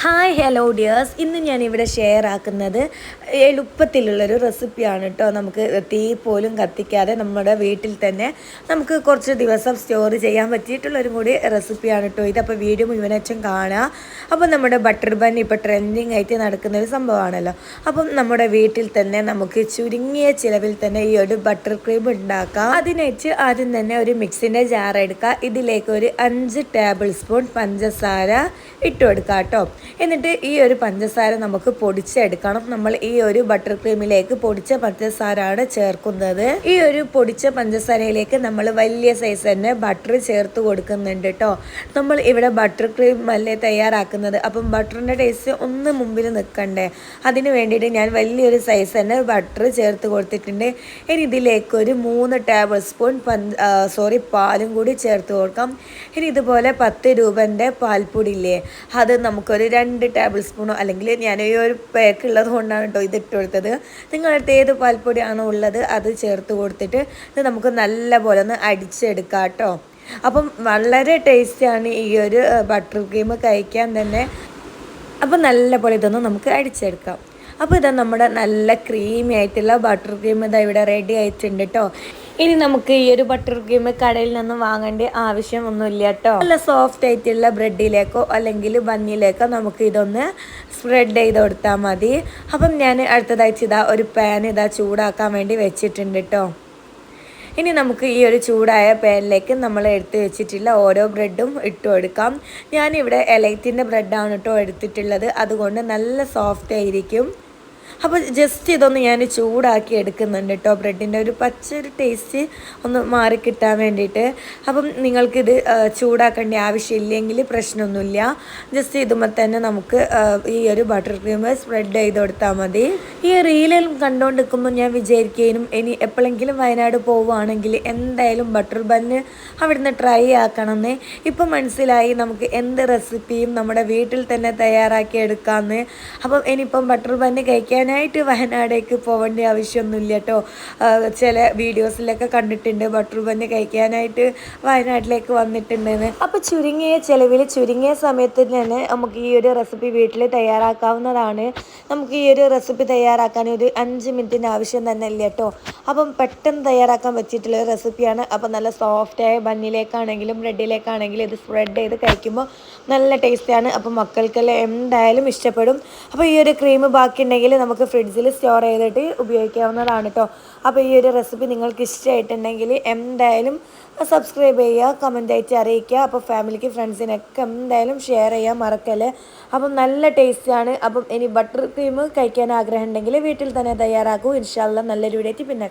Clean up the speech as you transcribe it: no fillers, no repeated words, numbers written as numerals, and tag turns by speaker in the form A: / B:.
A: Hi hello dears, ഇന്ന് ഞാനിവിടെ share ആക്കുന്നത് എളുപ്പത്തിലുള്ളൊരു റെസിപ്പിയാണ് കേട്ടോ. നമുക്ക് തീ പോലും കത്തിക്കാതെ നമ്മുടെ വീട്ടിൽ തന്നെ നമുക്ക് കുറച്ച് ദിവസം സ്റ്റോർ ചെയ്യാൻ പറ്റിയിട്ടുള്ളൊരു കൂടി റെസിപ്പിയാണ് കേട്ടോ ഇത്. അപ്പോൾ വീഡിയോ മുഴുവനായിട്ടും കാണുക. അപ്പോൾ നമ്മുടെ ബട്ടർ ബൺ ഇപ്പോൾ ട്രെൻഡിങ് ആയിട്ട് നടക്കുന്നൊരു സംഭവമാണല്ലോ. അപ്പം നമ്മുടെ വീട്ടിൽ തന്നെ നമുക്ക് ചുരുങ്ങിയ ചിലവിൽ തന്നെ ഈ ഒരു ബട്ടർ ക്രീം ഉണ്ടാക്കാം. അതിനായിട്ട് ആദ്യം തന്നെ ഒരു മിക്സിൻ്റെ ജാർ എടുക്കുക. ഇതിലേക്ക് ഒരു 5 ടേബിൾ സ്പൂൺ പഞ്ചസാര ഇട്ട് കൊടുക്കുക കേട്ടോ. എന്നിട്ട് ഈ ഒരു പഞ്ചസാര നമുക്ക് പൊടിച്ചെടുക്കണം. നമ്മൾ ഈ ഒരു ബട്ടർ ക്രീമിലേക്ക് പൊടിച്ച പഞ്ചസാരയാണ് ചേർക്കുന്നത്. ഈ ഒരു പൊടിച്ച പഞ്ചസാരയിലേക്ക് നമ്മൾ വലിയ സൈസ് തന്നെ ബട്ടർ ചേർത്ത് കൊടുക്കുന്നുണ്ട് കേട്ടോ. നമ്മൾ ഇവിടെ ബട്ടർ ക്രീം അല്ലേ തയ്യാറാക്കുന്നത്, അപ്പം ബട്ടറിൻ്റെ ടേസ്റ്റ് ഒന്ന് മുമ്പിൽ നിൽക്കണ്ടേ, അതിന് വേണ്ടിയിട്ട് ഞാൻ വലിയൊരു സൈസ് തന്നെ ബട്ടർ ചേർത്ത് കൊടുത്തിട്ടുണ്ട്. ഇനി ഇതിലേക്ക് ഒരു 3 ടേബിൾ സ്പൂൺ പാലും കൂടി ചേർത്ത് കൊടുക്കാം. ഇനി ഇതുപോലെ 10 രൂപൻ്റെ പാൽപ്പൊടിയില്ലേ, അത് നമുക്കൊരു 2 ടേബിൾ സ്പൂണോ, അല്ലെങ്കിൽ ഞാൻ ഈ ഒരു പാക്ക് ഉള്ളത് കൊണ്ടാണ് കേട്ടോ ഇത് ഇട്ട് കൊടുത്തത്. നിങ്ങളുടെ ഏത് പാൽപ്പൊടിയാണോ ഉള്ളത് അത് ചേർത്ത് കൊടുത്തിട്ട് ഇത് നമുക്ക് നല്ല പോലെ ഒന്ന് അടിച്ചെടുക്കാം കേട്ടോ. അപ്പം വളരെ ടേസ്റ്റിയാണ് ഈ ഒരു ബട്ടർ ക്രീം കഴിക്കാൻ തന്നെ. അപ്പം നല്ല പോലെ ഇതൊന്ന് നമുക്ക് അടിച്ചെടുക്കാം. അപ്പോൾ ഇതാ നമ്മുടെ നല്ല ക്രീമി ആയിട്ടുള്ള ബട്ടർ ക്രീം ഇതാ ഇവിടെ റെഡി ആയിട്ടുണ്ട് കേട്ടോ. ഇനി നമുക്ക് ഈ ഒരു ബട്ടർ ക്രീം കടയിൽ നിന്നും വാങ്ങേണ്ട ആവശ്യം ഒന്നുമില്ല കേട്ടോ. നല്ല സോഫ്റ്റ് ആയിട്ടുള്ള ബ്രെഡിലേക്കോ അല്ലെങ്കിൽ ബന്നിലേക്കോ നമുക്ക് ഇതൊന്ന് സ്പ്രെഡ് ചെയ്ത് കൊടുത്താൽ മതി. അപ്പം ഞാൻ അടുത്തതായിട്ട് ഇതാ ഒരു പാൻ ഇതാ ചൂടാക്കാൻ വേണ്ടി വെച്ചിട്ടുണ്ട് കേട്ടോ. ഇനി നമുക്ക് ഈ ഒരു ചൂടായ പാനിലേക്ക് നമ്മൾ എടുത്ത് വെച്ചിട്ടുള്ള ഓരോ ബ്രെഡും ഇട്ട് കൊടുക്കാം. ഞാനിവിടെ എലൈറ്റിൻ്റെ ബ്രെഡാണ് കേട്ടോ എടുത്തിട്ടുള്ളത്, അതുകൊണ്ട് നല്ല സോഫ്റ്റ് ആയിരിക്കും. അപ്പോൾ ജസ്റ്റ് ഇതൊന്ന് ഞാൻ ചൂടാക്കി എടുക്കുന്നുണ്ട് കേട്ടോ. ബ്രെഡിൻ്റെ ഒരു പച്ചൊരു ടേസ്റ്റ് ഒന്ന് മാറിക്കിട്ടാൻ വേണ്ടിയിട്ട്. അപ്പം നിങ്ങൾക്കിത് ചൂടാക്കേണ്ട ആവശ്യമില്ലെങ്കിൽ പ്രശ്നമൊന്നുമില്ല. ജസ്റ്റ് ഇതുമ്പോൾ തന്നെ നമുക്ക് ഈ ഒരു ബട്ടർ ക്രീം സ്പ്രെഡ് ചെയ്ത് കൊടുത്താൽ മതി. ഈ റീലിൽ കണ്ടുകൊണ്ടിരിക്കുമ്പോൾ ഞാൻ വിചാരിക്കുകയും ഇനി എപ്പോഴെങ്കിലും വയനാട് പോവുകയാണെങ്കിൽ എന്തായാലും ബട്ടർ ബന്ന് അവിടുന്ന് ട്രൈ ആക്കണമെന്ന് ഇപ്പം മനസ്സിലായി. നമുക്ക് എന്ത് റെസിപ്പിയും നമ്മുടെ വീട്ടിൽ തന്നെ തയ്യാറാക്കി എടുക്കാമെന്ന്. അപ്പം ഇനിയിപ്പം ബട്ടർ ബന്ന് കഴിക്കാൻ വയനാടേക്ക് പോകേണ്ട ആവശ്യമൊന്നുമില്ല കേട്ടോ. ചില വീഡിയോസിലൊക്കെ കണ്ടിട്ടുണ്ട് ബട്ടർ ബന്ന് കഴിക്കാനായിട്ട് വയനാട്ടിലേക്ക് വന്നിട്ടുണ്ടെന്ന്. അപ്പോൾ ചുരുങ്ങിയ ചിലവിൽ ചുരുങ്ങിയ സമയത്ത് തന്നെ നമുക്ക് ഈ ഒരു റെസിപ്പി വീട്ടിൽ തയ്യാറാക്കാവുന്നതാണ്. നമുക്ക് ഈ ഒരു റെസിപ്പി തയ്യാറാക്കാൻ ഒരു 5 മിനിറ്റിൻ്റെ ആവശ്യം തന്നെ ഇല്ല കേട്ടോ. അപ്പം പെട്ടെന്ന് തയ്യാറാക്കാൻ പറ്റിയിട്ടുള്ള റെസിപ്പിയാണ്. അപ്പം നല്ല സോഫ്റ്റായ ബന്നിലേക്കാണെങ്കിലും ബ്രെഡിലേക്കാണെങ്കിലും ഇത് സ്പ്രെഡ് ചെയ്ത് കഴിക്കുമ്പോൾ നല്ല ടേസ്റ്റാണ്. അപ്പം മക്കൾക്കെല്ലാം എന്തായാലും ഇഷ്ടപ്പെടും. അപ്പോൾ ഈ ഒരു ക്രീം ബാക്കിയുണ്ടെങ്കിൽ നമുക്ക് ഫ്രിഡ്ജിൽ സ്റ്റോർ ചെയ്തിട്ട് ഉപയോഗിക്കാവുന്നതാണ് കേട്ടോ. അപ്പോൾ ഈ ഒരു റെസിപ്പി നിങ്ങൾക്ക് ഇഷ്ടമായിട്ടുണ്ടെങ്കിൽ എന്തായാലും സബ്സ്ക്രൈബ് ചെയ്യുക, കമൻറ്റായിട്ട് അറിയിക്കുക. അപ്പോൾ ഫാമിലിക്ക് ഫ്രണ്ട്സിനൊക്കെ എന്തായാലും ഷെയർ ചെയ്യാൻ മറക്കല്ലേ. അപ്പം നല്ല ടേസ്റ്റാണ്. അപ്പം ഇനി ബട്ടർ ക്രീം കഴിക്കാൻ ആഗ്രഹം ഉണ്ടെങ്കിൽ വീട്ടിൽ തന്നെ തയ്യാറാക്കൂ. ഇൻഷാ അല്ലാഹ് നല്ലൊരു വീഡിയോ ആയിട്ട് പിന്നെ